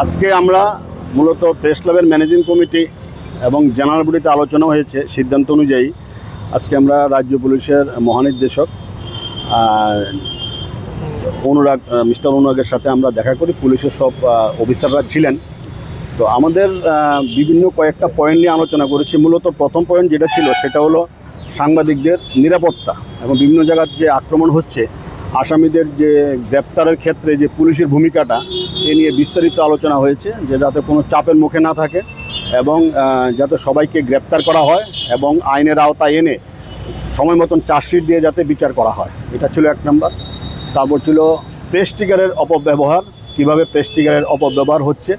আজকে আমরা মূলত প্রেস ক্লাবের ম্যানেজিং কমিটি এবং জেনারেল বডিতে আলোচনা হয়েছে। সিদ্ধান্ত অনুযায়ী আজকে আমরা রাজ্য পুলিশের মহানির্দেশক মিস্টার অনুরাগের সাথে আমরা দেখা করি। পুলিশের সব অফিসাররা ছিলেন। তো আমাদের বিভিন্ন কয়েকটা পয়েন্ট নিয়ে আলোচনা করেছি। মূলত প্রথম পয়েন্ট যেটা ছিল সেটা হলো সাংবাদিকদের নিরাপত্তা এবং বিভিন্ন জায়গার যে আক্রমণ হচ্ছে, আসামিদের যে গ্রেপ্তারের ক্ষেত্রে যে পুলিশের ভূমিকাটা এ নিয়ে বিস্তারিত আলোচনা হয়েছে, যে যাতে কোনো চাপের মুখে না থাকে এবং যাতে সবাইকে গ্রেপ্তার করা হয় এবং আইনের আওতায় এনে সময় মতন চার্জশিট দিয়ে যাতে বিচার করা হয়। এটা ছিল এক নম্বর। তারপর ছিল প্রেস্টিগারের অপব্যবহার, কিভাবে প্রেস্টিগারের অপব্যবহার হচ্ছে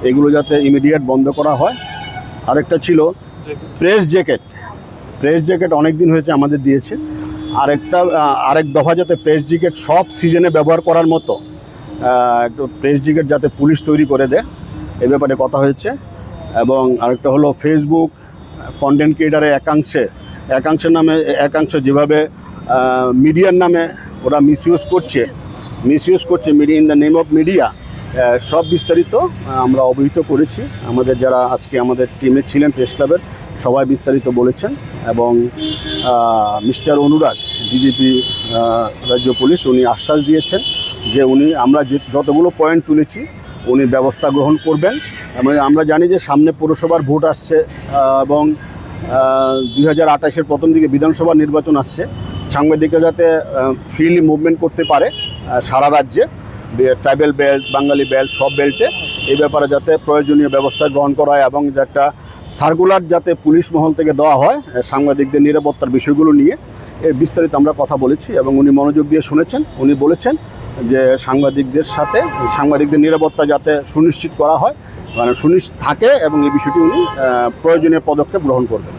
এগুলো যাতে ইমিডিয়েট বন্ধ করা হয়। আরেকটা ছিল প্রেস জ্যাকেট অনেক দিন হয়েছে আমাদের দিয়েছে। আরেক দফা যাতে প্রেস জ্যাকেট সব সিজনে ব্যবহার করার মতো একটু প্রেস জ্যাকেট যাতে পুলিশ তৈরি করে দেয়, এ ব্যাপারে কথা হয়েছে। এবং আরেকটা হলো ফেসবুক কন্টেন্ট ক্রিয়েটারের একাংশ যেভাবে মিডিয়ার নামে ওরা মিসইউজ করছে media in the name of media, সব বিস্তারিত আমরা অবহিত করেছি। আমাদের যারা আজকে আমাদের টিমে ছিলেন প্রেস ক্লাবের সবাই বিস্তারিত বলেছেন। এবং মিস্টার অনুরাগ ডিজিপি রাজ্য পুলিশ উনি আশ্বাস দিয়েছেন যে আমরা যতগুলো পয়েন্ট তুলেছি উনি ব্যবস্থা গ্রহণ করবেন। এবং আমরা জানি যে সামনে পৌরসভার ভোট আসছে এবং 2028-এর প্রথম দিকে বিধানসভা নির্বাচন আসছে। সাংবাদিকরা যাতে ফ্রিলি মুভমেন্ট করতে পারে সারা রাজ্যে, ট্রাইবেল বেল্ট, বাঙালি বেল্ট, সব বেল্টে, এই ব্যাপারে যাতে প্রয়োজনীয় ব্যবস্থা গ্রহণ করা হয় এবং একটা সার্কুলার যাতে পুলিশ মহল থেকে দেওয়া হয় সাংবাদিকদের নিরাপত্তার বিষয়গুলো নিয়ে, এর বিস্তারিত আমরা কথা বলেছি। এবং উনি মনোযোগ দিয়ে শুনেছেন। উনি বলেছেন যে সাংবাদিকদের নিরাপত্তা যাতে সুনিশ্চিত করা হয়, সুনিশ্চিত থাকে এবং এই বিষয়টি উনি প্রয়োজনীয় পদক্ষেপ গ্রহণ করবেন।